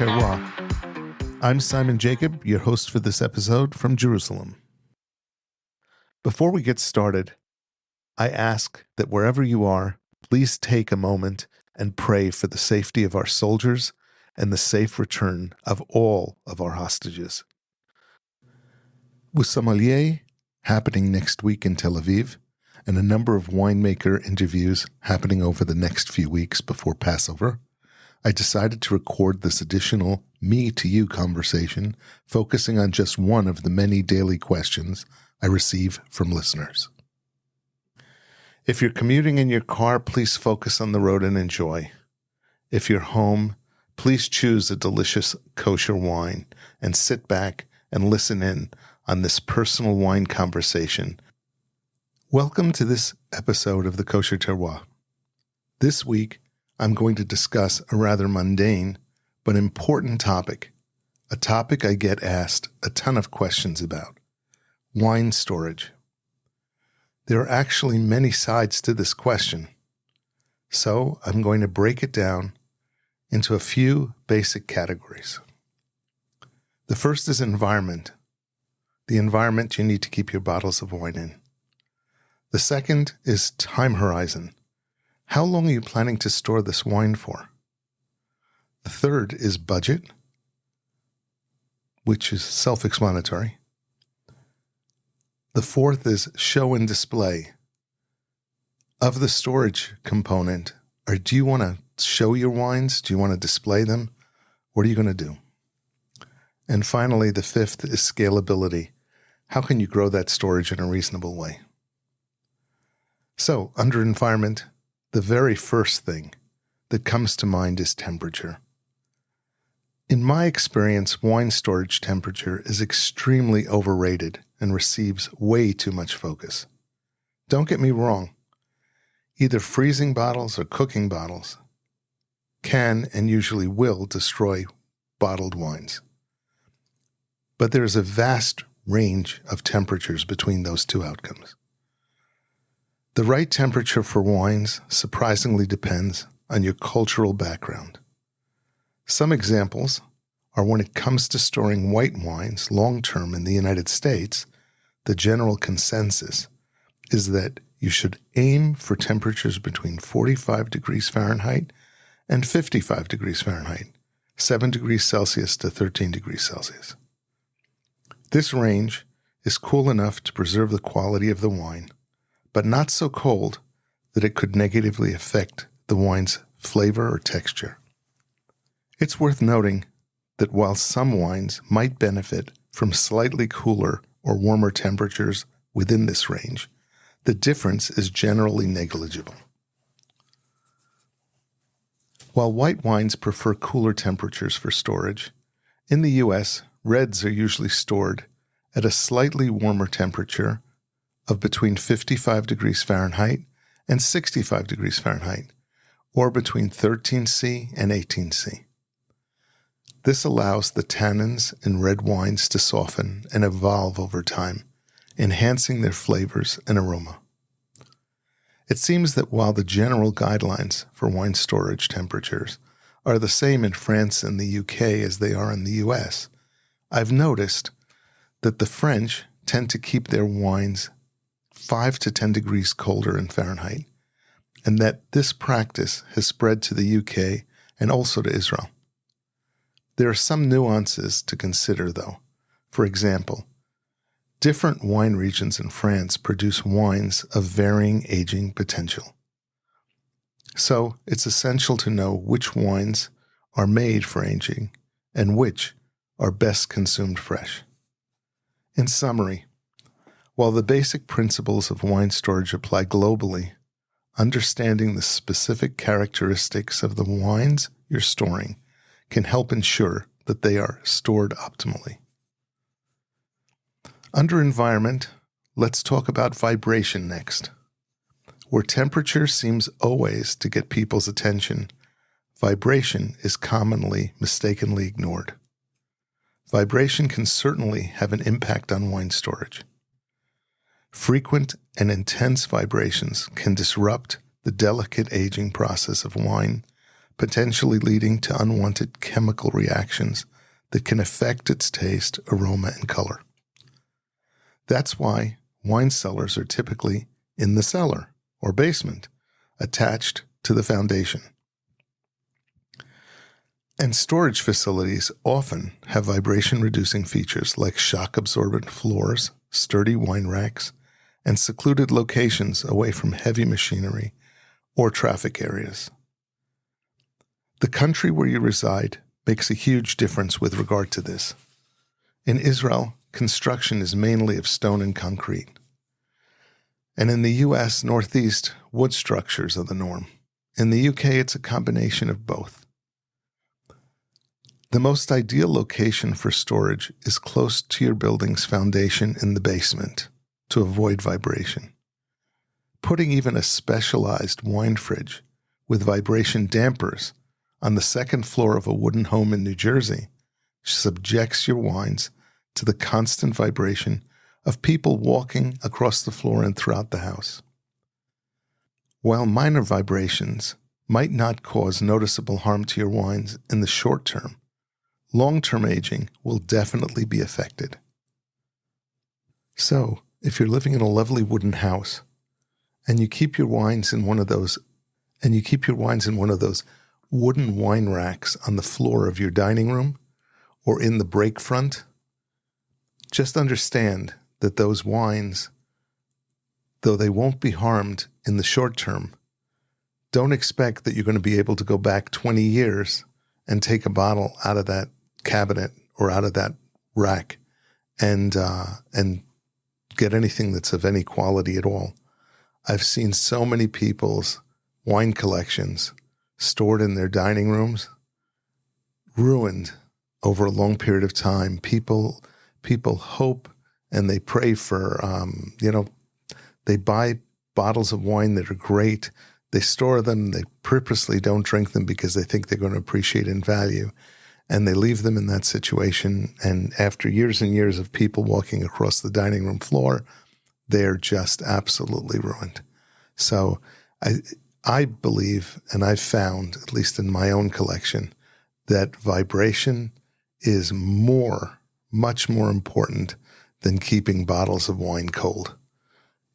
Terroir. I'm Simon Jacob, your host for this episode from Jerusalem. Before we get started, I ask that wherever you are, please take a moment and pray for the safety of our soldiers and the safe return of all of our hostages. With sommelier happening next week in Tel Aviv, and a number of winemaker interviews happening over the next few weeks before Passover, I decided to record this additional me-to-you conversation focusing on just one of the many daily questions I receive from listeners. If you're commuting in your car, please focus on the road and enjoy. If you're home, please choose a delicious kosher wine and sit back and listen in on this personal wine conversation. Welcome to this episode of the Kosher Terroir. This week, I'm going to discuss a rather mundane but important topic, a topic I get asked a ton of questions about: wine storage. There are actually many sides to this question, so I'm going to break it down into a few basic categories. The first is environment, the environment you need to keep your bottles of wine in. The second is time horizon. How long are you planning to store this wine for? The third is budget, which is self-explanatory. The fourth is show and display. Of the storage component, do you want to show your wines? Do you want to display them? What are you going to do? And finally, the fifth is scalability. How can you grow that storage in a reasonable way? So, under environment, the very first thing that comes to mind is temperature. In my experience, wine storage temperature is extremely overrated and receives way too much focus. Don't get me wrong. Either freezing bottles or cooking bottles can and usually will destroy bottled wines. But there is a vast range of temperatures between those two outcomes. The right temperature for wines surprisingly depends on your cultural background. Some examples are when it comes to storing white wines long-term in the United States, the general consensus is that you should aim for temperatures between 45 degrees Fahrenheit and 55 degrees Fahrenheit, 7 degrees Celsius to 13 degrees Celsius. This range is cool enough to preserve the quality of the wine, but not so cold that it could negatively affect the wine's flavor or texture. It's worth noting that while some wines might benefit from slightly cooler or warmer temperatures within this range, the difference is generally negligible. While white wines prefer cooler temperatures for storage, in the U.S., reds are usually stored at a slightly warmer temperature of between 55 degrees Fahrenheit and 65 degrees Fahrenheit, or between 13°C and 18°C. This allows the tannins in red wines to soften and evolve over time, enhancing their flavors and aroma. It seems that while the general guidelines for wine storage temperatures are the same in France and the UK as they are in the US, I've noticed that the French tend to keep their wines 5 to 10 degrees colder in Fahrenheit, and that this practice has spread to the UK and also to Israel. There are some nuances to consider, though. For example, different wine regions in France produce wines of varying aging potential. So it's essential to know which wines are made for aging and which are best consumed fresh. In summary, while the basic principles of wine storage apply globally, understanding the specific characteristics of the wines you're storing can help ensure that they are stored optimally. Under environment, let's talk about vibration next. Where temperature seems always to get people's attention, vibration is commonly mistakenly ignored. Vibration can certainly have an impact on wine storage. Frequent and intense vibrations can disrupt the delicate aging process of wine potentially leading to unwanted chemical reactions that can affect its taste, aroma, and color. That's why wine cellars are typically in the cellar or basement, attached to the foundation. And storage facilities often have vibration-reducing features like shock-absorbent floors, sturdy wine racks, and secluded locations away from heavy machinery or traffic areas. The country where you reside makes a huge difference with regard to this. In Israel, construction is mainly of stone and concrete. And in the U.S. Northeast, wood structures are the norm. In the U.K., it's a combination of both. The most ideal location for storage is close to your building's foundation in the basement to avoid vibration. Putting even a specialized wine fridge with vibration dampers on the second floor of a wooden home in New Jersey subjects your wines to the constant vibration of people walking across the floor and throughout the house. While minor vibrations might not cause noticeable harm to your wines in the short term, long-term aging will definitely be affected. So, if you're living in a lovely wooden house and you keep your wines in one of those wooden wine racks on the floor of your dining room or in the break front, just understand that those wines, though they won't be harmed in the short term, don't expect that you're going to be able to go back 20 years and take a bottle out of that cabinet or out of that rack and get anything that's of any quality at all. I've seen so many people's wine collections stored in their dining rooms ruined over a long period of time. People hope and they pray for, they buy bottles of wine that are great. They store them. They purposely don't drink them because they think they're going to appreciate in value. And they leave them in that situation. And after years and years of people walking across the dining room floor, they're just absolutely ruined. So I believe, and I've found, at least in my own collection, that vibration is much more important than keeping bottles of wine cold.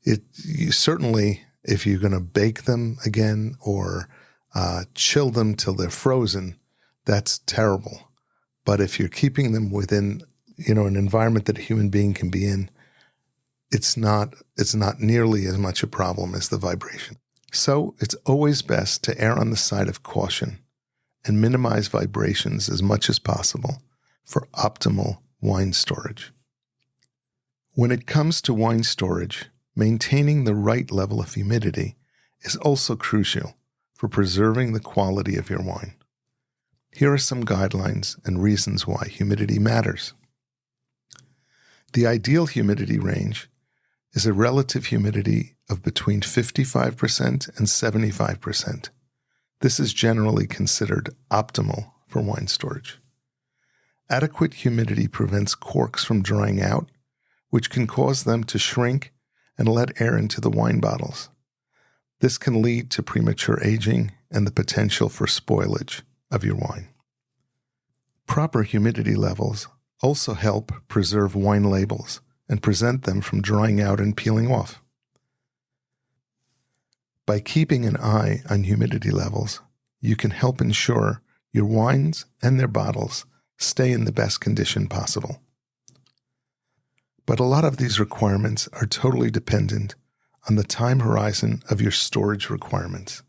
You certainly, if you're going to bake them again or chill them till they're frozen, that's terrible. But if you're keeping them within, an environment that a human being can be in, it's not nearly as much a problem as the vibration. So it's always best to err on the side of caution and minimize vibrations as much as possible for optimal wine storage. When it comes to wine storage, maintaining the right level of humidity is also crucial for preserving the quality of your wine. Here are some guidelines and reasons why humidity matters. The ideal humidity range is a relative humidity of between 55% and 75%. This is generally considered optimal for wine storage. Adequate humidity prevents corks from drying out, which can cause them to shrink and let air into the wine bottles. This can lead to premature aging and the potential for spoilage of your wine. Proper humidity levels also help preserve wine labels and prevent them from drying out and peeling off. By keeping an eye on humidity levels, you can help ensure your wines and their bottles stay in the best condition possible. But a lot of these requirements are totally dependent on the time horizon of your storage requirements.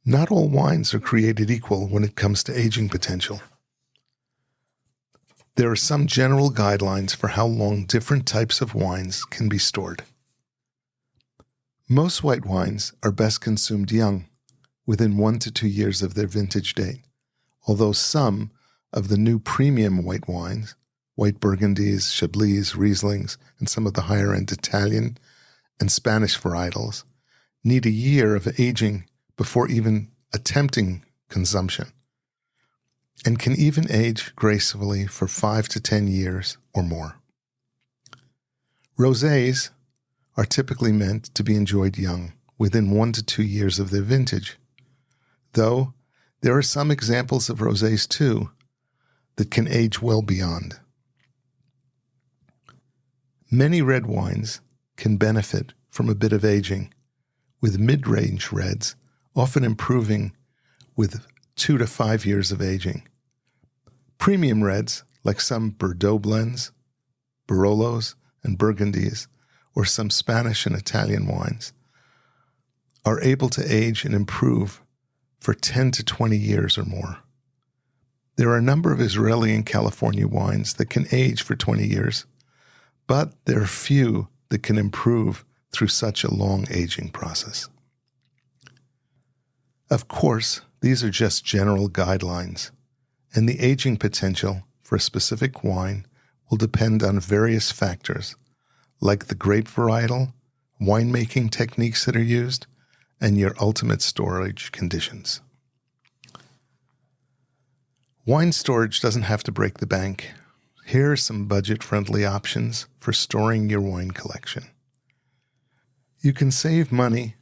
Not all wines are created equal when it comes to aging potential. There are some general guidelines for how long different types of wines can be stored. Most white wines are best consumed young, within 1 to 2 years of their vintage date, although some of the new premium white wines, white Burgundies, Chablis, Rieslings, and some of the higher-end Italian and Spanish varietals, need a year of aging before even attempting consumption, and can even age gracefully for 5 to 10 years or more. Rosés are typically meant to be enjoyed young, within 1 to 2 years of their vintage, though There are some examples of rosés too that can age well beyond. Many red wines can benefit from a bit of aging, with mid-range reds often improving with 2 to 5 years of aging. Premium reds, like some Bordeaux blends, Barolos, and Burgundies, or some Spanish and Italian wines, are able to age and improve for 10 to 20 years or more. There are a number of Israeli and California wines that can age for 20 years, but there are few that can improve through such a long aging process. Of course, these are just general guidelines, and the aging potential for a specific wine will depend on various factors, like the grape varietal, winemaking techniques that are used, and your ultimate storage conditions. Wine storage doesn't have to break the bank. Here are some budget-friendly options for storing your wine collection. You can save money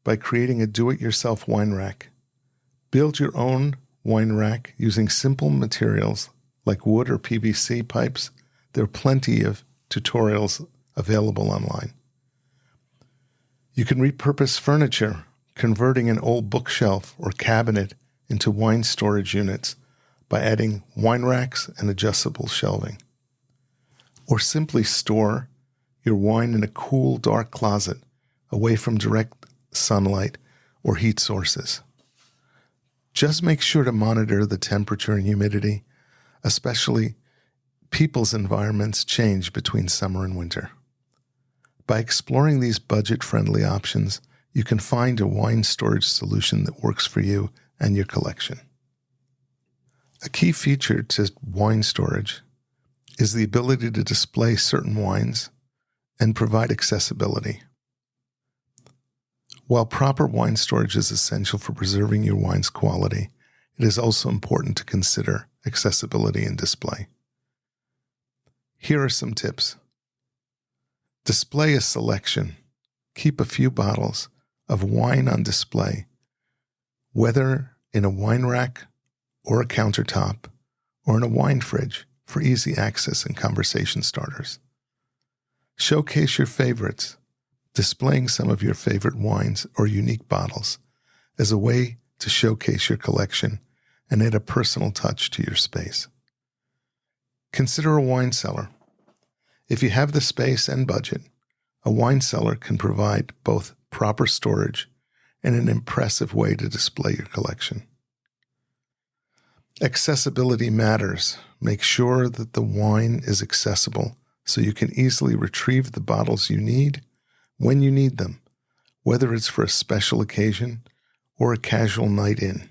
by creating a do-it-yourself wine rack. Build your own wine rack using simple materials like wood or PVC pipes. There are plenty of tutorials available online. You can repurpose furniture, converting an old bookshelf or cabinet into wine storage units by adding wine racks and adjustable shelving. Or simply store your wine in a cool, dark closet away from direct sunlight or heat sources. Just make sure to monitor the temperature and humidity, especially people's environments change between summer and winter. By exploring these budget-friendly options, you can find a wine storage solution that works for you and your collection. A key feature to wine storage is the ability to display certain wines and provide accessibility. While proper wine storage is essential for preserving your wine's quality, it is also important to consider accessibility and display. Here are some tips. Display a selection. Keep a few bottles of wine on display, whether in a wine rack or a countertop or in a wine fridge for easy access and conversation starters. Showcase your favorites, displaying some of your favorite wines or unique bottles as a way to showcase your collection and add a personal touch to your space. Consider a wine cellar. If you have the space and budget, a wine cellar can provide both proper storage and an impressive way to display your collection. Accessibility matters. Make sure that the wine is accessible so you can easily retrieve the bottles you need when you need them, whether it's for a special occasion or a casual night in.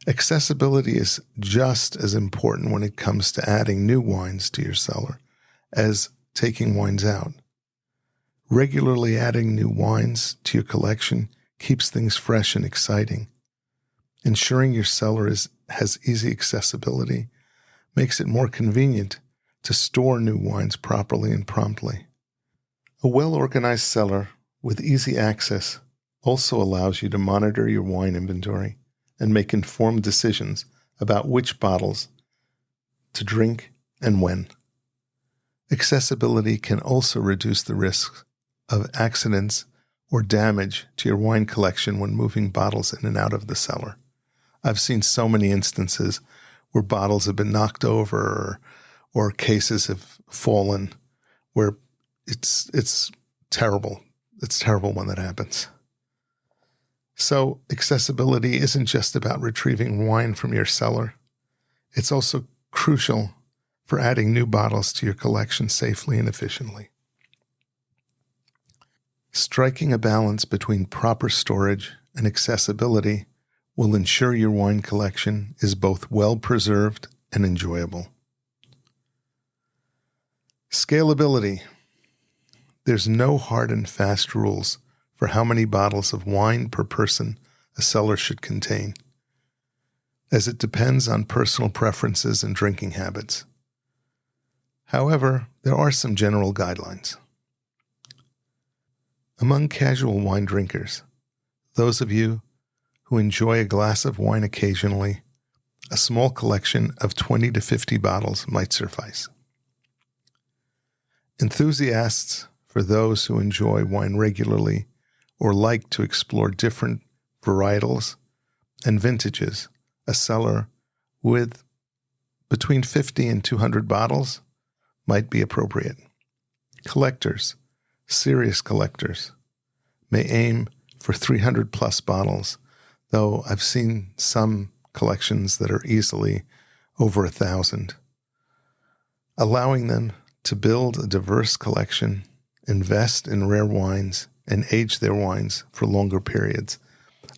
Accessibility is just as important when it comes to adding new wines to your cellar as taking wines out. Regularly adding new wines to your collection keeps things fresh and exciting. Ensuring your cellar has easy accessibility makes it more convenient to store new wines properly and promptly. A well-organized cellar with easy access also allows you to monitor your wine inventory and make informed decisions about which bottles to drink and when. Accessibility can also reduce the risk of accidents or damage to your wine collection when moving bottles in and out of the cellar. I've seen so many instances where bottles have been knocked over or cases have fallen, where it's terrible. It's terrible when that happens. So accessibility isn't just about retrieving wine from your cellar. It's also crucial for adding new bottles to your collection safely and efficiently. Striking a balance between proper storage and accessibility will ensure your wine collection is both well-preserved and enjoyable. Scalability. There's no hard and fast rules for how many bottles of wine per person a cellar should contain, as it depends on personal preferences and drinking habits. However, there are some general guidelines. Among casual wine drinkers, those of you who enjoy a glass of wine occasionally, a small collection of 20 to 50 bottles might suffice. Enthusiasts, for those who enjoy wine regularly or like to explore different varietals and vintages, a cellar with between 50 and 200 bottles might be appropriate. Collectors, serious collectors, may aim for 300 plus bottles, though I've seen some collections that are easily over 1,000. Allowing them to build a diverse collection, invest in rare wines, and age their wines for longer periods,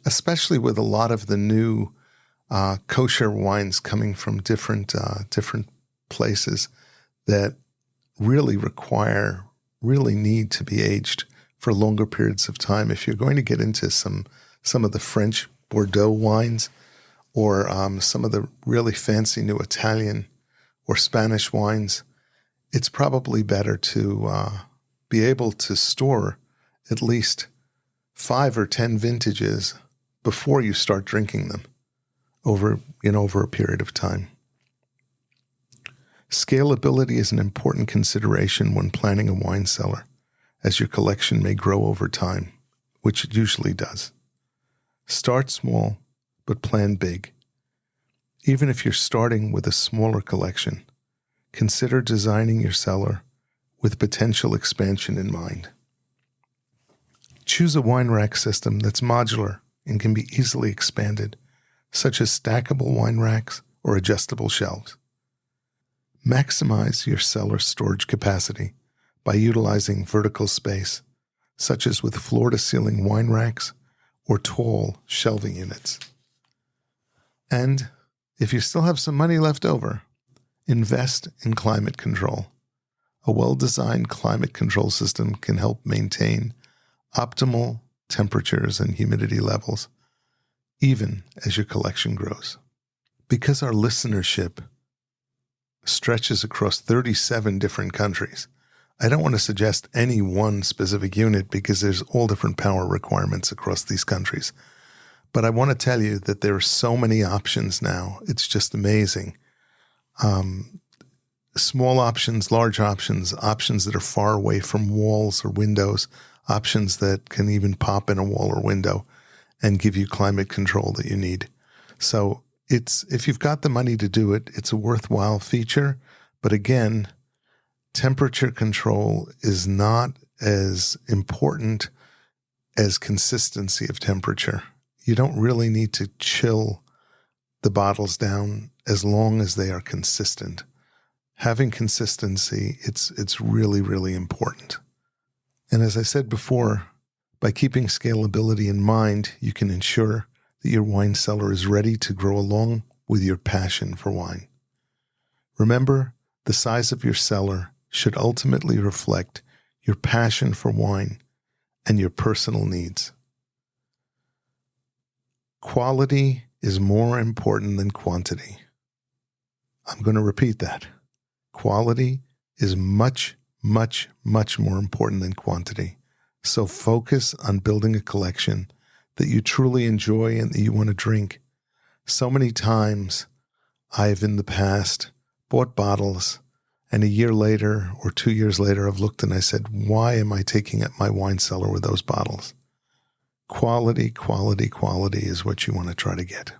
especially with a lot of the new kosher wines coming from different places that really need to be aged for longer periods of time. If you're going to get into some of the French Bordeaux wines or some of the really fancy new Italian or Spanish wines, it's probably better to be able to store at least 5 or 10 vintages before you start drinking them over a period of time. Scalability is an important consideration when planning a wine cellar, as your collection may grow over time, which it usually does. Start small, but plan big. Even if you're starting with a smaller collection, consider designing your cellar with potential expansion in mind. Choose a wine rack system that's modular and can be easily expanded, such as stackable wine racks or adjustable shelves. Maximize your cellar storage capacity by utilizing vertical space, such as with floor-to-ceiling wine racks or tall shelving units. And if you still have some money left over, invest in climate control. A well-designed climate control system can help maintain optimal temperatures and humidity levels, even as your collection grows. Because our listenership stretches across 37 different countries, I don't want to suggest any one specific unit because there's all different power requirements across these countries. But I want to tell you that there are so many options now. It's just amazing. Small options, large options, options that are far away from walls or windows, options that can even pop in a wall or window and give you climate control that you need. So if you've got the money to do it, it's a worthwhile feature. But again, temperature control is not as important as consistency of temperature. You don't really need to chill the bottles down as long as they are consistent. Having consistency, it's really, really important. And as I said before, by keeping scalability in mind, you can ensure that your wine cellar is ready to grow along with your passion for wine. Remember, the size of your cellar should ultimately reflect your passion for wine and your personal needs. Quality is more important than quantity. I'm going to repeat that. Quality is much, much, much more important than quantity. So focus on building a collection that you truly enjoy and that you want to drink. So many times I've in the past bought bottles, and a year later or 2 years later I've looked and I said, why am I taking up my wine cellar with those bottles? Quality, quality, quality is what you want to try to get.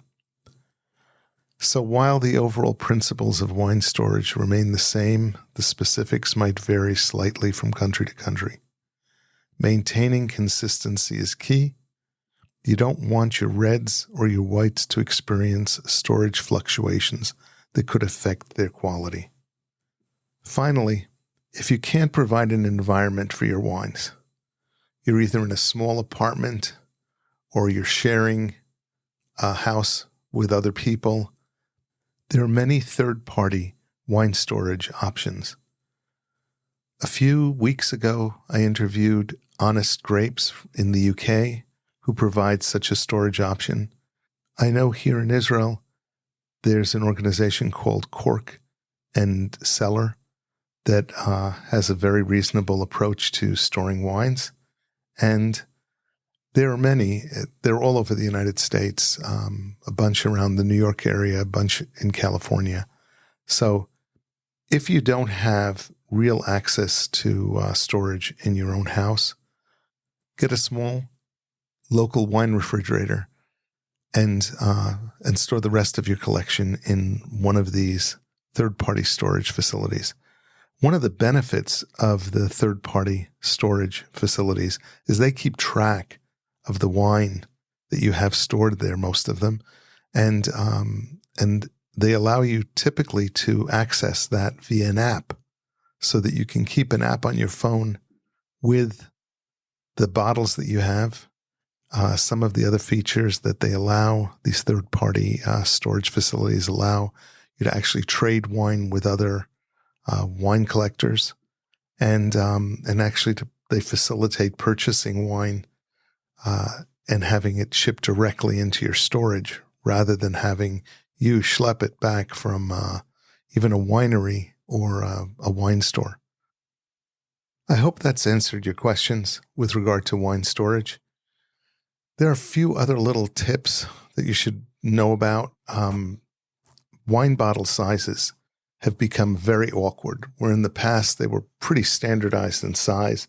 So while the overall principles of wine storage remain the same, the specifics might vary slightly from country to country. Maintaining consistency is key. You don't want your reds or your whites to experience storage fluctuations that could affect their quality. Finally, if you can't provide an environment for your wines, you're either in a small apartment or you're sharing a house with other people, there are many third-party wine storage options. A few weeks ago, I interviewed Honest Grapes in the UK, who provides such a storage option. I know here in Israel, there's an organization called Cork and Cellar that has a very reasonable approach to storing wines. And There are many. They're all over the United States, a bunch around the New York area, a bunch in California. So if you don't have real access to storage in your own house, get a small local wine refrigerator and store the rest of your collection in one of these third-party storage facilities. One of the benefits of the third-party storage facilities is they keep track of the wine that you have stored there, most of them, and they allow you typically to access that via an app, so that you can keep an app on your phone with the bottles that you have. Some of the other features that they allow, these third-party storage facilities allow you to actually trade wine with other wine collectors, and actually they facilitate purchasing wine and having it shipped directly into your storage rather than having you schlep it back from even a winery or a wine store. I hope that's answered your questions with regard to wine storage. There are a few other little tips that you should know about. Wine bottle sizes have become very awkward, where in the past they were pretty standardized in size.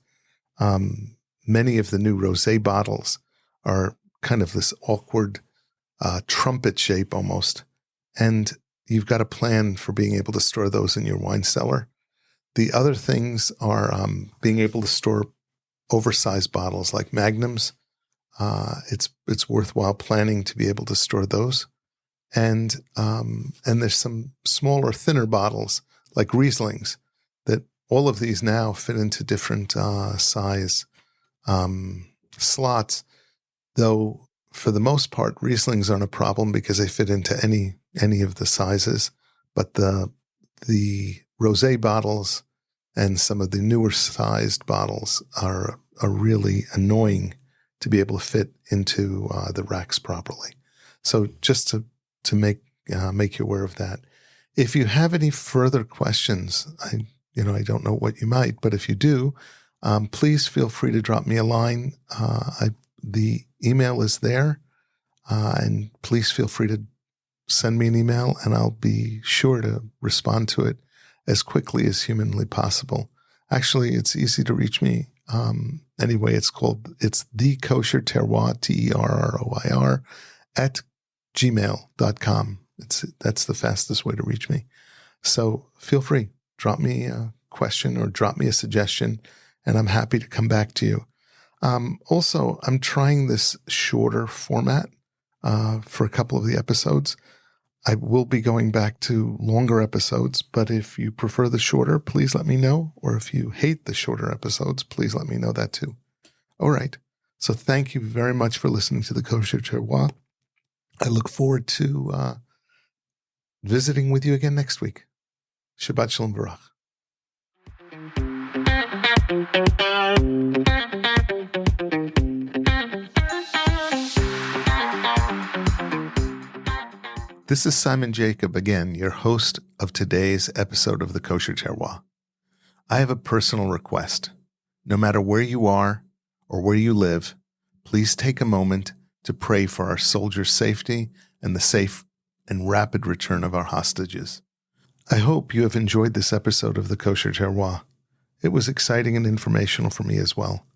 Many of the new rosé bottles are kind of this awkward trumpet shape almost, and you've got to plan for being able to store those in your wine cellar. The other things are being able to store oversized bottles like magnums. It's worthwhile planning to be able to store those. And there's some smaller, thinner bottles like Rieslings that all of these now fit into different size slots. Though for the most part, Rieslings aren't a problem because they fit into any of the sizes. But the rosé bottles and some of the newer sized bottles are really annoying to be able to fit into the racks properly. So just to make you aware of that. If you have any further questions, I don't know what you might, but if you do, please feel free to drop me a line. The email is there, and please feel free to send me an email, and I'll be sure to respond to it as quickly as humanly possible. Actually, it's easy to reach me. Anyway, it's the kosher terroir, TERROIR, at gmail.com. That's the fastest way to reach me. So feel free, drop me a question or drop me a suggestion, and I'm happy to come back to you. Also, I'm trying this shorter format for a couple of the episodes. I will be going back to longer episodes, but if you prefer the shorter, please let me know. Or if you hate the shorter episodes, please let me know that too. All right. So thank you very much for listening to the Kosher Terroir. I look forward to visiting with you again next week. Shabbat Shalom Barach. This is Simon Jacob again, your host of today's episode of the Kosher Terroir. I have a personal request. No matter where you are or where you live, please take a moment to pray for our soldiers' safety and the safe and rapid return of our hostages. I hope you have enjoyed this episode of the Kosher Terroir. It was exciting and informational for me as well.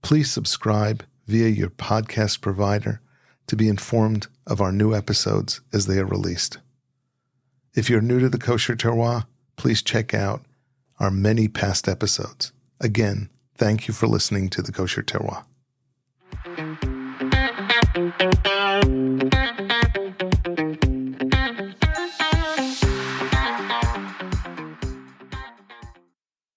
Please subscribe via your podcast provider to be informed of our new episodes as they are released. If you're new to the Kosher Terroir, please check out our many past episodes. Again, thank you for listening to the Kosher Terroir.